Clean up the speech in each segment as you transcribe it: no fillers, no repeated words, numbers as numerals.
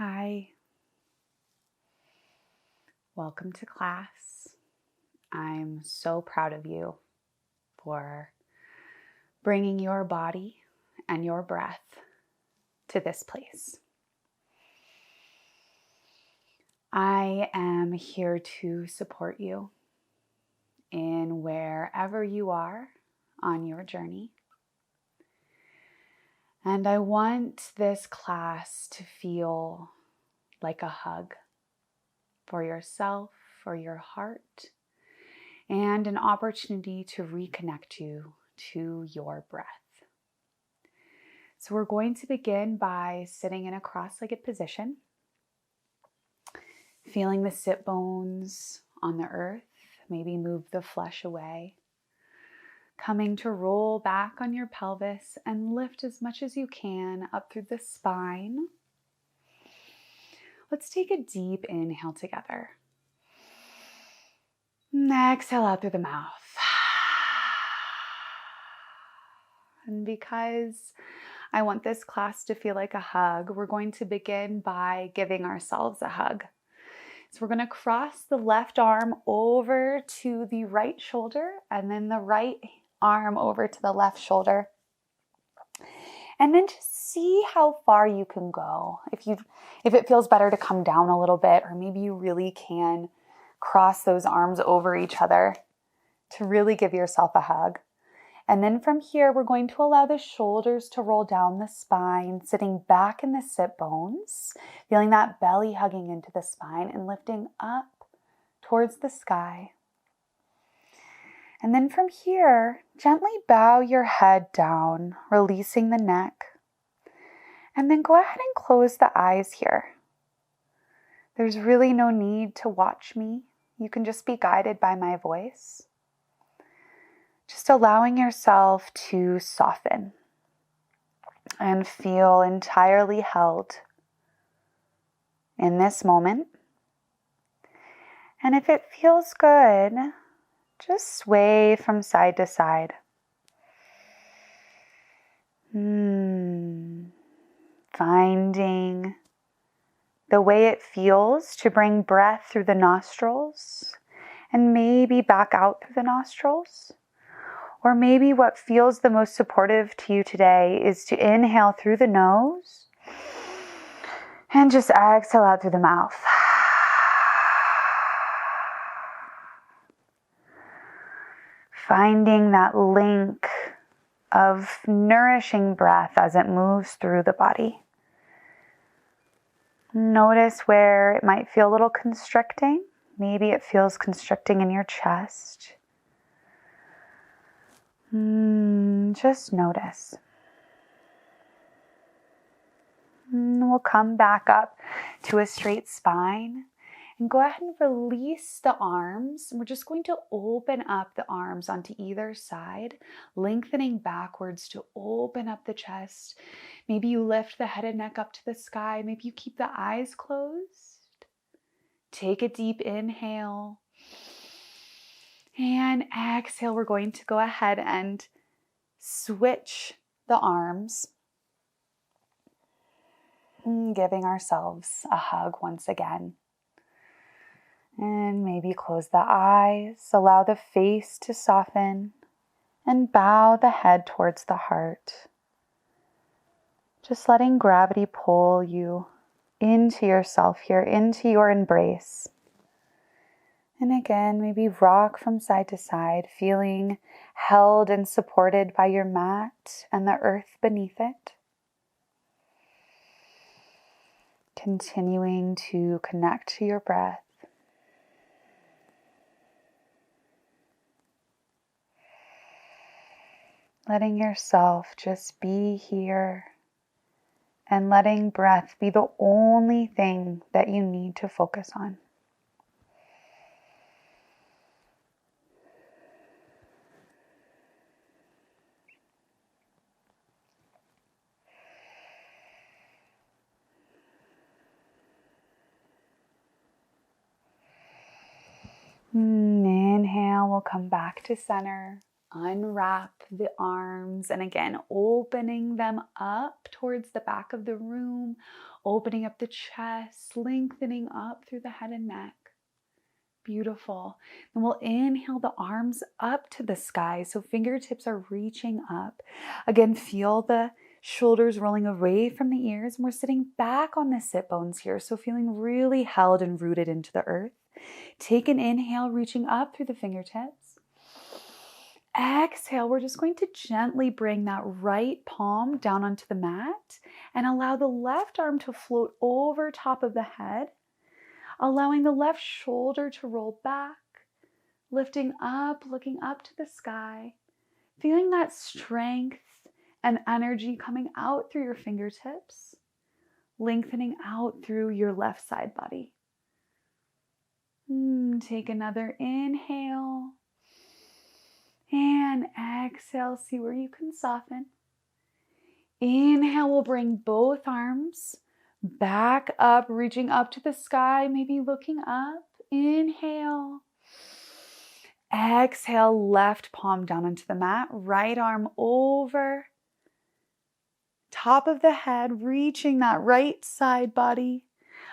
Hi, welcome to class. I'm so proud of you for bringing your body and your breath to this place. I am here to support you in wherever you are on your journey. And I want this class to feel like a hug for yourself, for your heart, and an opportunity to reconnect you to your breath. So we're going to begin by sitting in a cross-legged position, feeling the sit bones on the earth, maybe move the flesh away, coming to roll back on your pelvis and lift as much as you can up through the spine. Let's take a deep inhale together. And exhale out through the mouth. And because I want this class to feel like a hug, we're going to begin by giving ourselves a hug. So we're going to cross the left arm over to the right shoulder and then the right arm over to the left shoulder. And then just see how far you can go. If it feels better to come down a little bit, or maybe you really can cross those arms over each other to really give yourself a hug. And then from here, we're going to allow the shoulders to roll down the spine, sitting back in the sit bones, feeling that belly hugging into the spine and lifting up towards the sky. And then from here, gently bow your head down, releasing the neck. And then go ahead and close the eyes here. There's really no need to watch me. You can just be guided by my voice. Just allowing yourself to soften and feel entirely held in this moment. And if it feels good, just sway from side to side. Finding the way it feels to bring breath through the nostrils and maybe back out through the nostrils. Or maybe what feels the most supportive to you today is to inhale through the nose and just exhale out through the mouth. Finding that link of nourishing breath as it moves through the body. Notice where it might feel a little constricting. Maybe it feels constricting in your chest. Just notice. We'll come back up to a straight spine and go ahead and release the arms. We're just going to open up the arms onto either side, lengthening backwards to open up the chest. Maybe you lift the head and neck up to the sky. Maybe you keep the eyes closed. Take a deep inhale. And exhale, we're going to go ahead and switch the arms, giving ourselves a hug once again. And maybe close the eyes, allow the face to soften, and bow the head towards the heart. Just letting gravity pull you into yourself here, into your embrace. And again, maybe rock from side to side, feeling held and supported by your mat and the earth beneath it. Continuing to connect to your breath. Letting yourself just be here and letting breath be the only thing that you need to focus on. Inhale, we'll come back to center. Unwrap the arms, and again, opening them up towards the back of the room, opening up the chest, lengthening up through the head and neck. Beautiful. Then we'll inhale the arms up to the sky. So fingertips are reaching up. Again, feel the shoulders rolling away from the ears. And we're sitting back on the sit bones here. So feeling really held and rooted into the earth. Take an inhale, reaching up through the fingertips. Exhale, we're just going to gently bring that right palm down onto the mat and allow the left arm to float over top of the head. Allowing the left shoulder to roll back, lifting up, looking up to the sky, feeling that strength and energy coming out through your fingertips, lengthening out through your left side body. Take another inhale and exhale. See where you can soften. Inhale, we'll bring both arms back up, reaching up to the sky, maybe looking up. Inhale. Exhale, left palm down onto the mat, right arm over. Top of the head, reaching that right side body.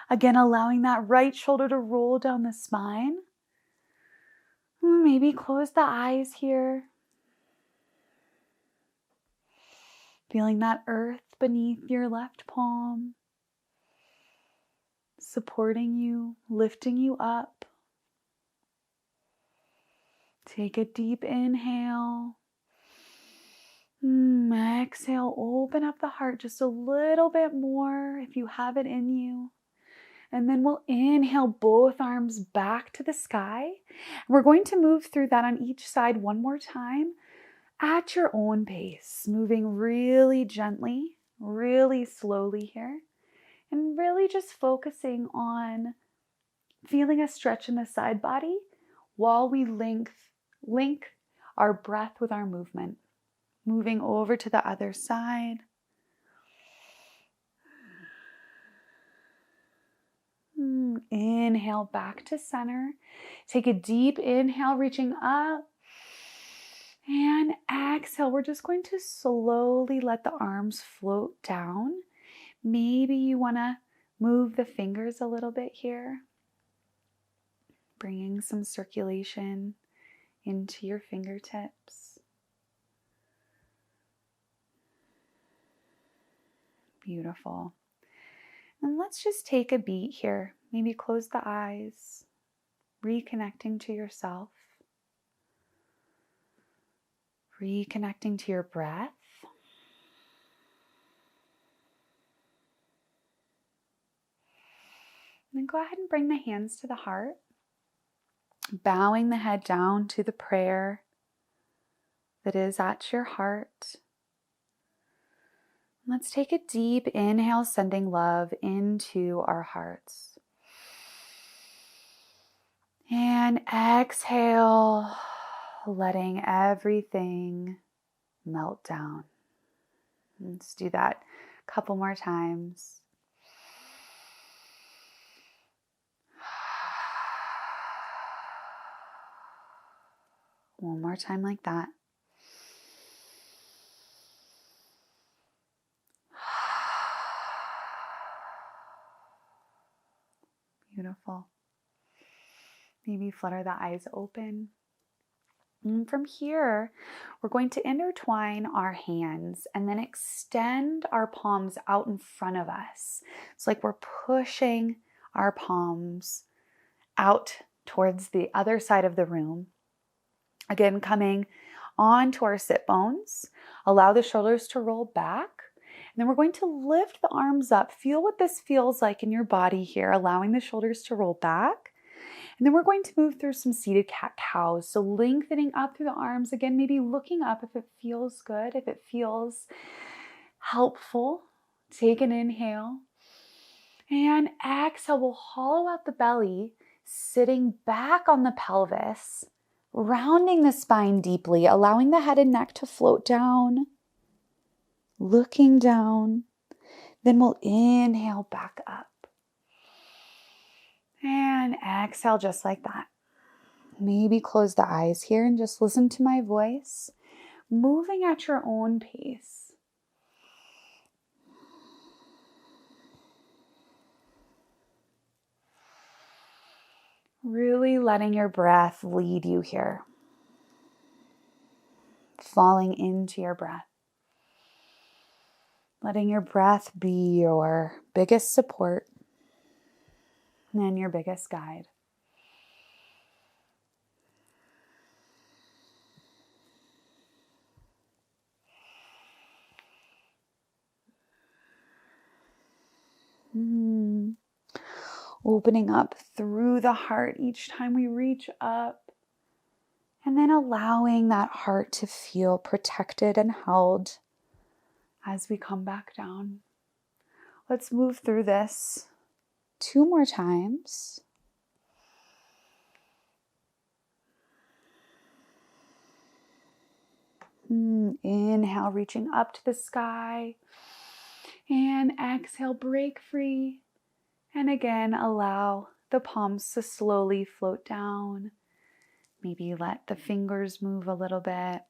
Again, allowing that right shoulder to roll down the spine. Maybe close the eyes here. Feeling that earth beneath your left palm. Supporting you, lifting you up. Take a deep inhale. Exhale, open up the heart just a little bit more if you have it in you. And then we'll inhale both arms back to the sky. We're going to move through that on each side one more time at your own pace, moving really gently, really slowly here. And really just focusing on feeling a stretch in the side body while we link our breath with our movement. Moving over to the other side. Inhale back to center. Take a deep inhale, reaching up. And exhale. We're just going to slowly let the arms float down. Maybe you want to move the fingers a little bit here, bringing some circulation into your fingertips. Beautiful. And let's just take a beat here. Maybe close the eyes, reconnecting to yourself, reconnecting to your breath. And then go ahead and bring the hands to the heart, bowing the head down to the prayer that is at your heart. Let's take a deep inhale, sending love into our hearts. And exhale, letting everything melt down. Let's do that a couple more times. One more time like that. Beautiful. Maybe flutter the eyes open. And from here, we're going to intertwine our hands and then extend our palms out in front of us. It's like we're pushing our palms out towards the other side of the room. Again, coming onto our sit bones. Allow the shoulders to roll back. And then we're going to lift the arms up. Feel what this feels like in your body here, allowing the shoulders to roll back. And then we're going to move through some seated cat-cows. So lengthening up through the arms. Again, maybe looking up if it feels good, if it feels helpful. Take an inhale. And exhale, we'll hollow out the belly, sitting back on the pelvis, rounding the spine deeply, allowing the head and neck to float down. Looking down. Then we'll inhale back up. And exhale just like that. Maybe close the eyes here and just listen to my voice, moving at your own pace. Really letting your breath lead you here. Falling into your breath. Letting your breath be your biggest support and your biggest guide. Opening up through the heart each time we reach up. And then allowing that heart to feel protected and held as we come back down. Let's move through this 2 more times. Inhale, reaching up to the sky. And exhale, break free. And again, allow the palms to slowly float down. Maybe let the fingers move a little bit.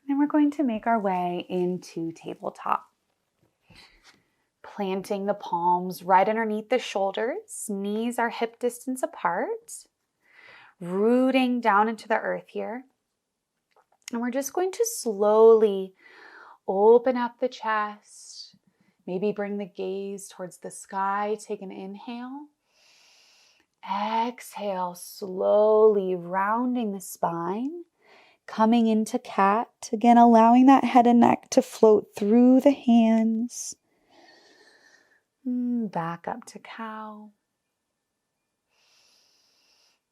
And we're going to make our way into tabletop. Planting the palms right underneath the shoulders. Knees are hip distance apart. Rooting down into the earth here. And we're just going to slowly open up the chest. Maybe bring the gaze towards the sky. Take an inhale. Exhale, slowly rounding the spine. Coming into cat. Again, allowing that head and neck to float through the hands. Back up to cow.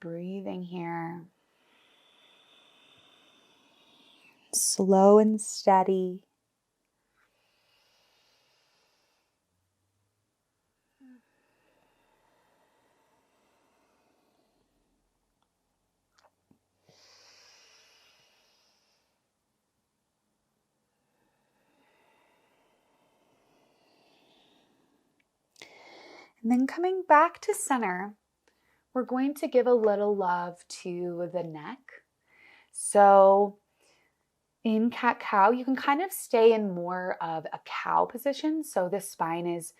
Breathing here. Slow and steady. And then coming back to center, we're going to give a little love to the neck. So in cat-cow, you can kind of stay in more of a cow position. So the spine is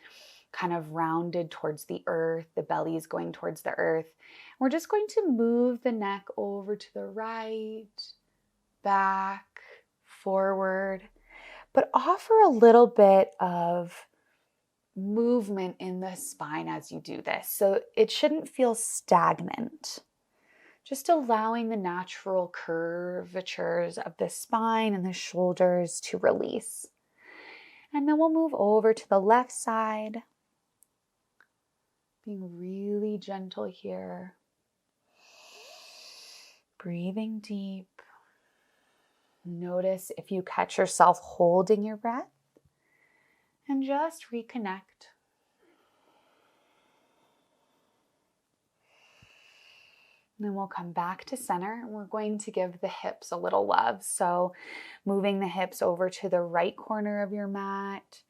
kind of rounded towards the earth. The belly is going towards the earth. We're just going to move the neck over to the right, back, forward, but offer a little bit of movement in the spine as you do this. So it shouldn't feel stagnant. Just allowing the natural curvatures of the spine and the shoulders to release. And then we'll move over to the left side. Being really gentle here. Breathing deep. Notice if you catch yourself holding your breath. And just reconnect. And then we'll come back to center and we're going to give the hips a little love. So moving the hips over to the right corner of your mat,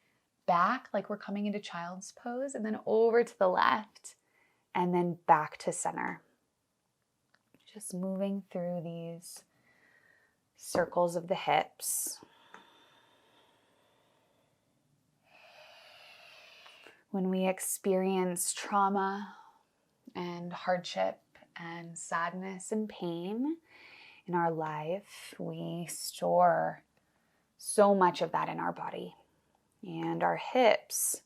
back like we're coming into child's pose, and then over to the left and then back to center. Just moving through these circles of the hips. When we experience trauma and hardship and sadness and pain in our life, we store so much of that in our body. And our hips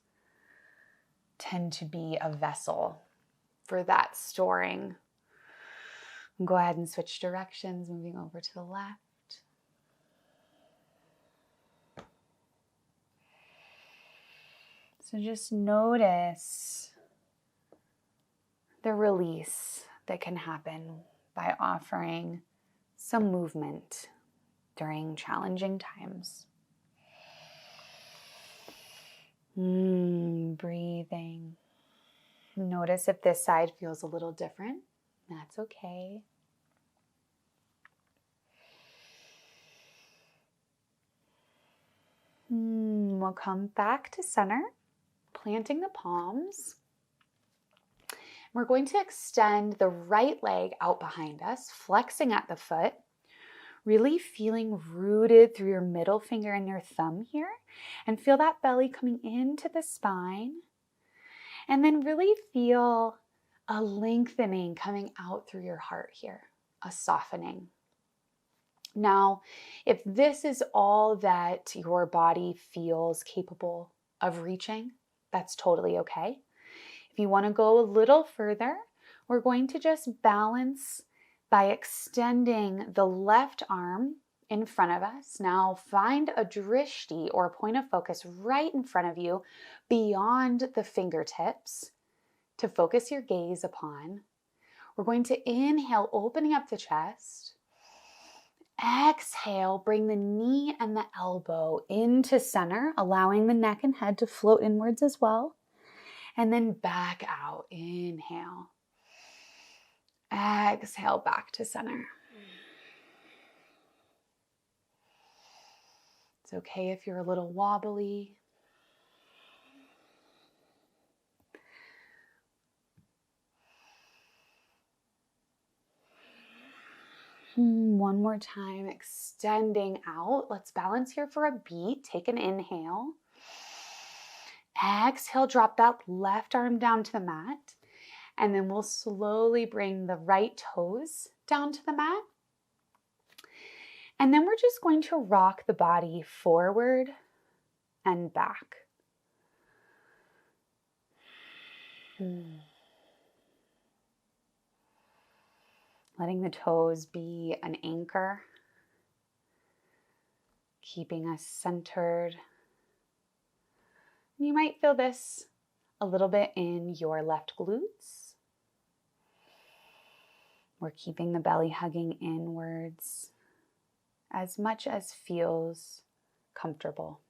tend to be a vessel for that storing. Go ahead and switch directions, moving over to the left. So just notice the release that can happen by offering some movement during challenging times. Breathing. Notice if this side feels a little different. That's okay. We'll come back to center, planting the palms. We're going to extend the right leg out behind us, flexing at the foot, really feeling rooted through your middle finger and your thumb here, and feel that belly coming into the spine. And then really feel a lengthening coming out through your heart here, a softening. Now, if this is all that your body feels capable of reaching, that's totally okay. If you want to go a little further, we're going to just balance by extending the left arm in front of us. Now find a drishti or a point of focus right in front of you beyond the fingertips to focus your gaze upon. We're going to inhale, opening up the chest. Exhale, bring the knee and the elbow into center, allowing the neck and head to float inwards as well. And then back out, inhale. Exhale, back to center. It's okay if you're a little wobbly. One more time, extending out. Let's balance here for a beat. Take an inhale. Exhale, drop that left arm down to the mat. And then we'll slowly bring the right toes down to the mat. And then we're just going to rock the body forward and back. Letting the toes be an anchor, keeping us centered. You might feel this a little bit in your left glutes. We're keeping the belly hugging inwards as much as feels comfortable.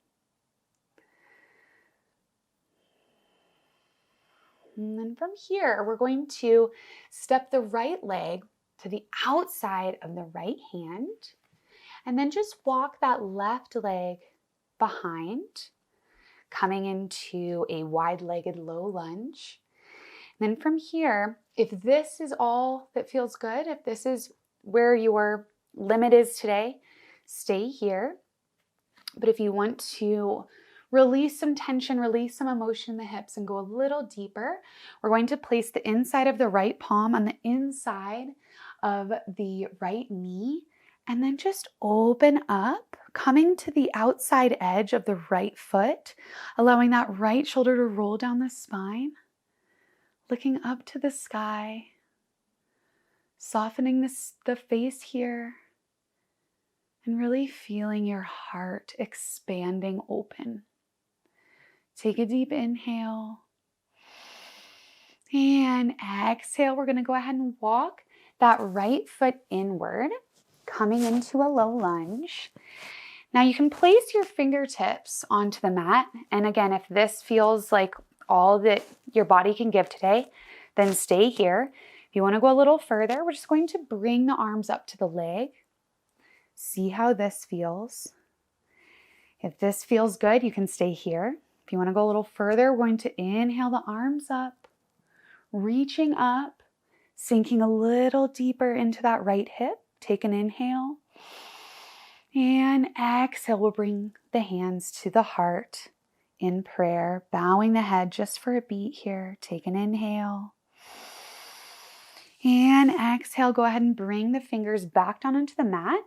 And then from here, we're going to step the right leg to the outside of the right hand, and then just walk that left leg behind, coming into a wide-legged low lunge. And then from here, if this is all that feels good, if this is where your limit is today, stay here. But if you want to release some tension, release some emotion in the hips and go a little deeper, we're going to place the inside of the right palm on the inside of the right knee, and then just open up, coming to the outside edge of the right foot, allowing that right shoulder to roll down the spine, looking up to the sky, softening the face here, and really feeling your heart expanding open. Take a deep inhale, and exhale. We're going to go ahead and walk that right foot inward, coming into a low lunge. Now you can place your fingertips onto the mat. And again, if this feels like all that your body can give today, then stay here. If you want to go a little further, we're just going to bring the arms up to the leg. See how this feels. If this feels good, you can stay here. If you want to go a little further, we're going to inhale the arms up, reaching up, sinking a little deeper into that right hip. Take an inhale. And exhale, we'll bring the hands to the heart in prayer, bowing the head just for a beat here. Take an inhale. And exhale, go ahead and bring the fingers back down into the mat.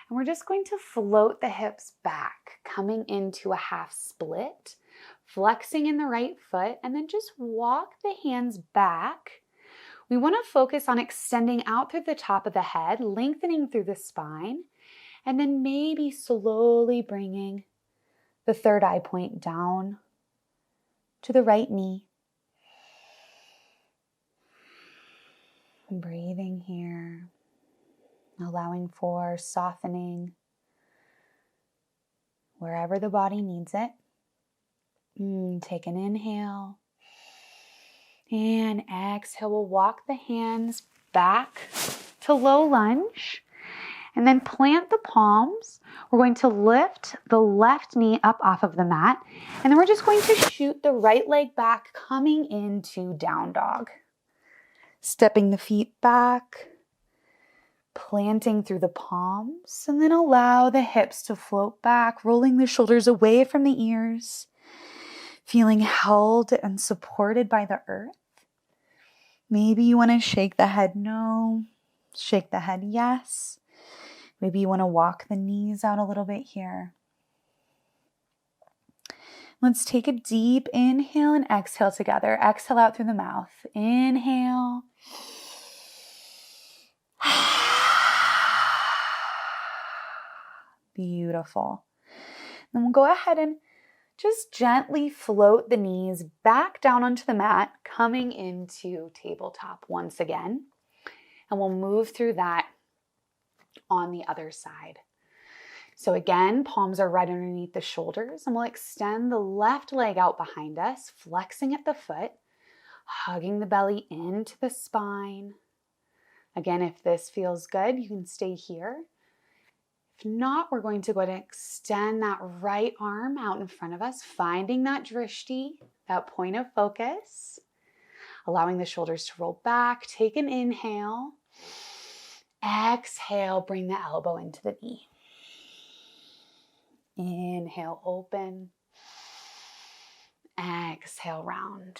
And we're just going to float the hips back, coming into a half split, flexing in the right foot, and then just walk the hands back. We want to focus on extending out through the top of the head, lengthening through the spine, and then maybe slowly bringing the third eye point down to the right knee. Breathing here, allowing for softening wherever the body needs it. Take an inhale. And exhale, we'll walk the hands back to low lunge. And then plant the palms. We're going to lift the left knee up off of the mat. And then we're just going to shoot the right leg back, coming into down dog. Stepping the feet back, planting through the palms, and then allow the hips to float back, rolling the shoulders away from the ears, feeling held and supported by the earth. Maybe you want to shake the head no, shake the head yes. Maybe you want to walk the knees out a little bit here. Let's take a deep inhale and exhale together. Exhale out through the mouth. Inhale. Beautiful. Then we'll go ahead and just gently float the knees back down onto the mat, coming into tabletop once again. And we'll move through that on the other side. So again, palms are right underneath the shoulders, and we'll extend the left leg out behind us, flexing at the foot, hugging the belly into the spine. Again, if this feels good, you can stay here. If not, we're going to go ahead and extend that right arm out in front of us, finding that drishti, that point of focus, allowing the shoulders to roll back. Take an inhale. Exhale, bring the elbow into the knee. Inhale, open. Exhale, round.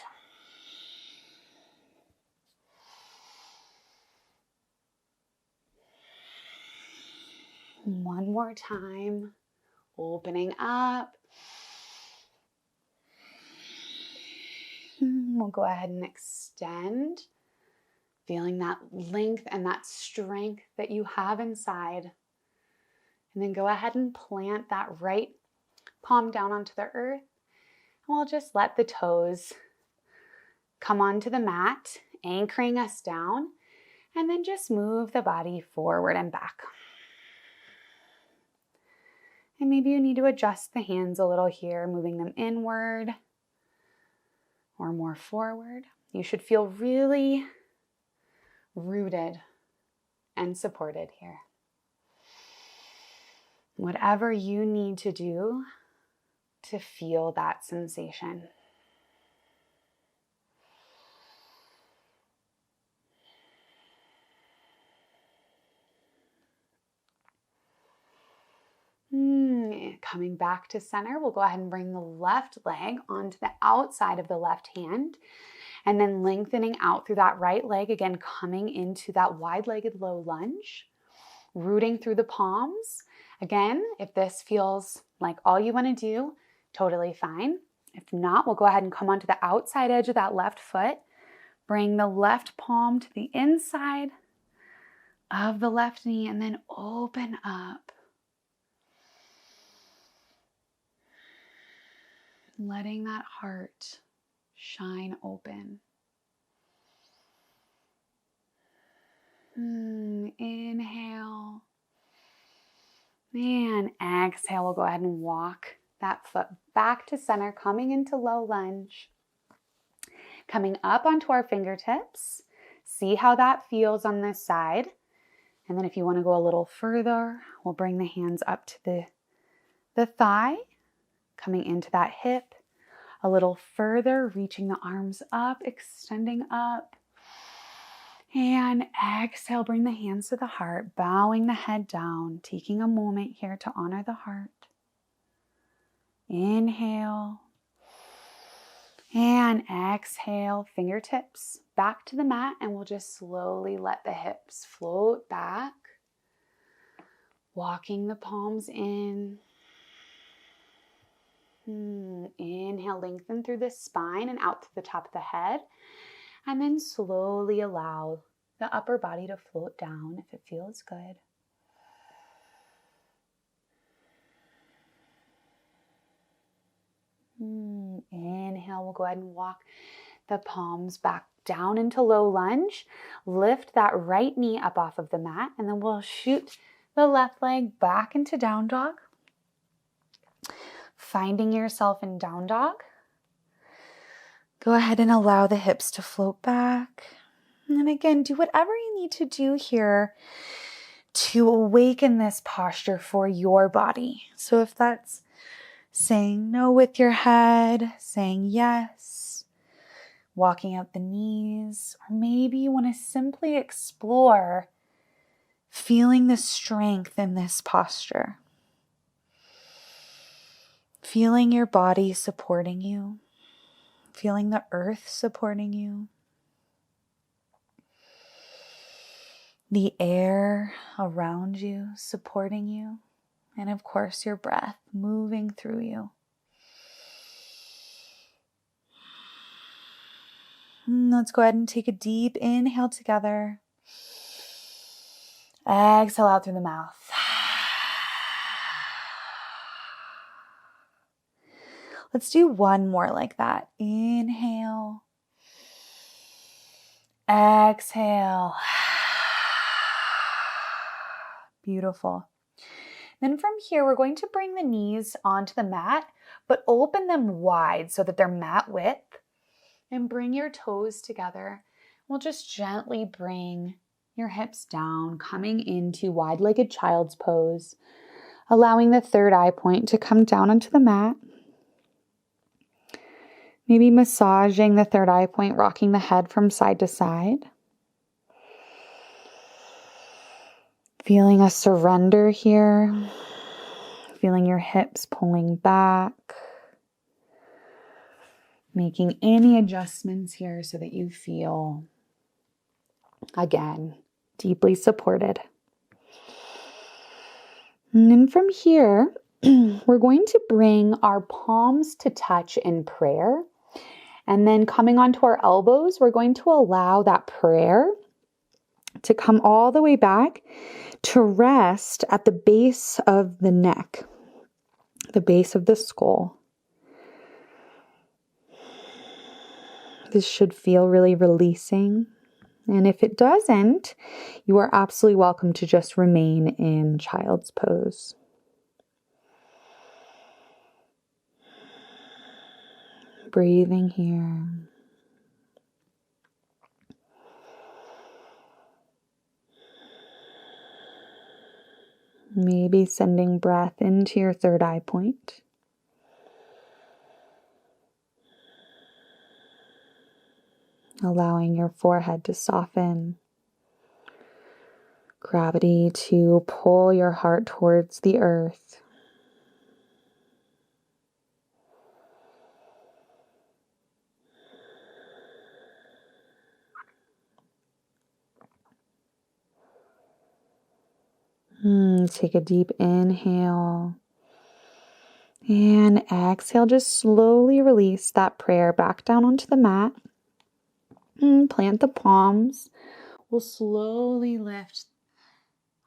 One more time. Opening up. We'll go ahead and extend. Feeling that length and that strength that you have inside. And then go ahead and plant that right palm down onto the earth. And we'll just let the toes come onto the mat, anchoring us down. And then just move the body forward and back. And maybe you need to adjust the hands a little here, moving them inward or more forward. You should feel really rooted and supported here. Whatever you need to do to feel that sensation. Coming back to center, we'll go ahead and bring the left leg onto the outside of the left hand, and then lengthening out through that right leg, again coming into that wide-legged low lunge, rooting through the palms. Again, if this feels like all you want to do, totally fine. If not, we'll go ahead and come onto the outside edge of that left foot, bring the left palm to the inside of the left knee, and then open up. Letting that heart shine open. Inhale. And exhale. We'll go ahead and walk that foot back to center, coming into low lunge. Coming up onto our fingertips. See how that feels on this side. And then if you want to go a little further, we'll bring the hands up to the thigh. Coming into that hip, a little further, reaching the arms up, extending up. And exhale, bring the hands to the heart, bowing the head down, taking a moment here to honor the heart. Inhale. And exhale, fingertips back to the mat, and we'll just slowly let the hips float back. Walking the palms in. Inhale, lengthen through the spine and out to the top of the head. And then slowly allow the upper body to float down if it feels good. Inhale, we'll go ahead and walk the palms back down into low lunge. Lift that right knee up off of the mat, and then we'll shoot the left leg back into down dog. Finding yourself in down dog. Go ahead and allow the hips to float back. And then again, do whatever you need to do here to awaken this posture for your body. So if that's saying no with your head, saying yes, walking out the knees, or maybe you want to simply explore feeling the strength in this posture. Feeling your body supporting you, feeling the earth supporting you, the air around you supporting you, and of course your breath moving through you. Let's go ahead and take a deep inhale together. Exhale out through the mouth. Let's do one more like that. Inhale. Exhale. Beautiful. Then from here, we're going to bring the knees onto the mat, but open them wide so that they're mat width. And bring your toes together. We'll just gently bring your hips down, coming into wide-legged child's pose, allowing the third eye point to come down onto the mat. Maybe massaging the third eye point, rocking the head from side to side. Feeling a surrender here. Feeling your hips pulling back. Making any adjustments here so that you feel, again, deeply supported. And then from here, we're going to bring our palms to touch in prayer. And then coming onto our elbows, we're going to allow that prayer to come all the way back to rest at the base of the neck, the base of the skull. This should feel really releasing. And if it doesn't, you are absolutely welcome to just remain in child's pose. Breathing here. Maybe sending breath into your third eye point. Allowing your forehead to soften. Gravity to pull your heart towards the earth. Take a deep inhale. And exhale, just slowly release that prayer back down onto the mat. Plant the palms. We'll slowly lift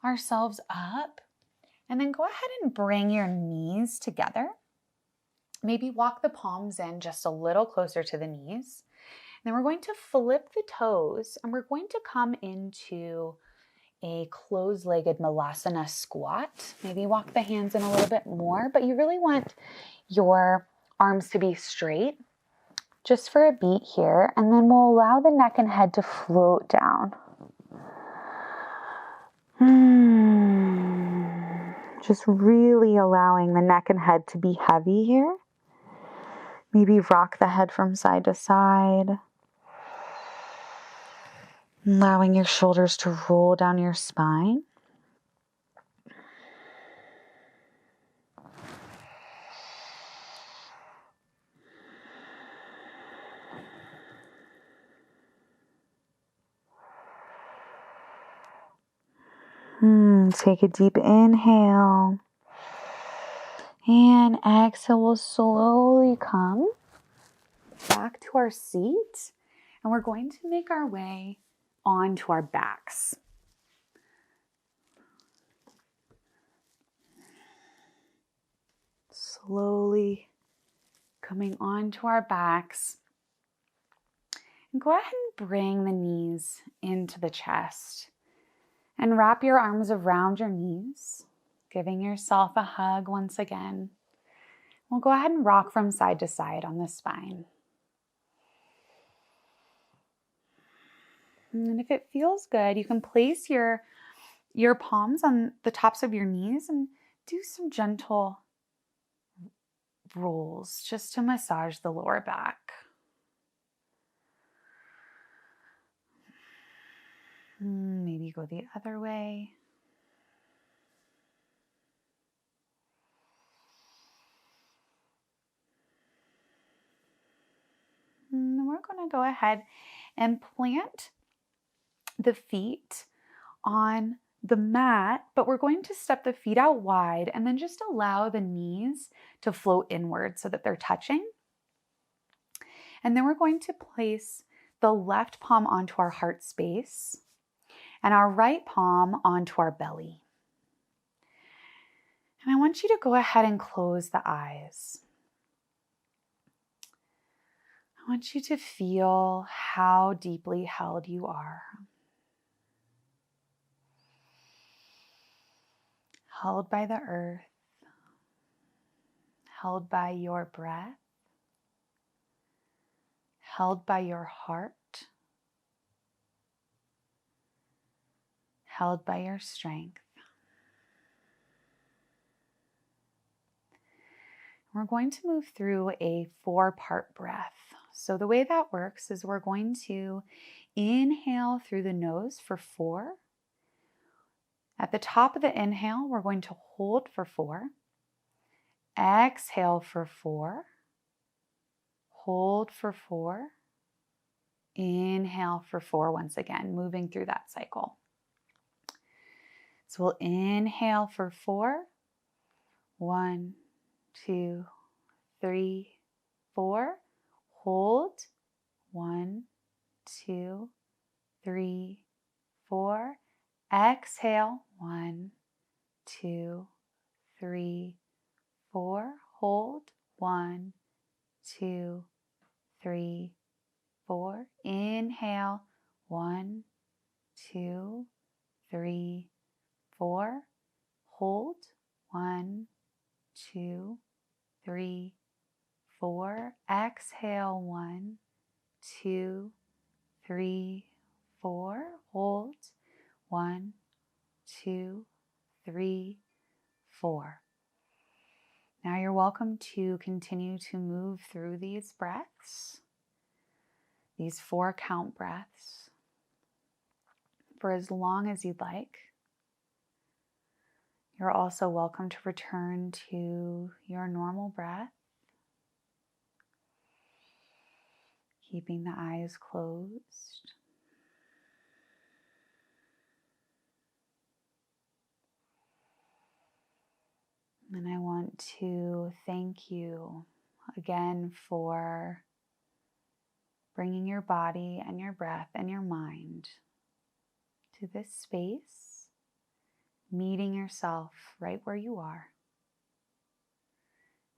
ourselves up. And then go ahead and bring your knees together. Maybe walk the palms in just a little closer to the knees. Then we're going to flip the toes and we're going to come into a closed-legged malasana squat. Maybe walk the hands in a little bit more, but you really want your arms to be straight just for a beat here. And then we'll allow the neck and head to float down. Just really allowing the neck and head to be heavy here. Maybe rock the head from side to side. Allowing your shoulders to roll down your spine. Take a deep inhale. And exhale, we'll slowly come back to our seat. And we're going to make our way onto our backs. Slowly coming onto our backs. And go ahead and bring the knees into the chest. And wrap your arms around your knees, giving yourself a hug once again. We'll go ahead and rock from side to side on the spine. And if it feels good, you can place your palms on the tops of your knees and do some gentle rolls just to massage the lower back. Maybe go the other way. And we're going to go ahead and plant the feet on the mat, but we're going to step the feet out wide and then just allow the knees to float inward so that they're touching. And then we're going to place the left palm onto our heart space and our right palm onto our belly. And I want you to go ahead and close the eyes. I want you to feel how deeply held you are. Held by the earth, held by your breath, held by your heart, held by your strength. We're going to move through a 4-part breath. So the way that works is we're going to inhale through the nose for 4. At the top of the inhale, we're going to hold for 4. Exhale for 4. Hold for 4. Inhale for 4 once again, moving through that cycle. So we'll inhale for 4. 1, 2, 3, 4. Hold. 1, 2, 3, 4. Exhale. 1, 2, 3, 4. Hold. 1, 2, 3, 4. Inhale. 1, 2, 3, 4. Hold. 1, 2, 3, 4. Exhale. 1, 2, 3, 4. Hold. 1, 2, 3, 4. Now you're welcome to continue to move through these breaths, these 4 count breaths, for as long as you'd like. You're also welcome to return to your normal breath, keeping the eyes closed. And I want to thank you again for bringing your body and your breath and your mind to this space, meeting yourself right where you are.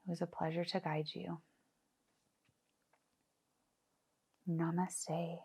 It was a pleasure to guide you. Namaste.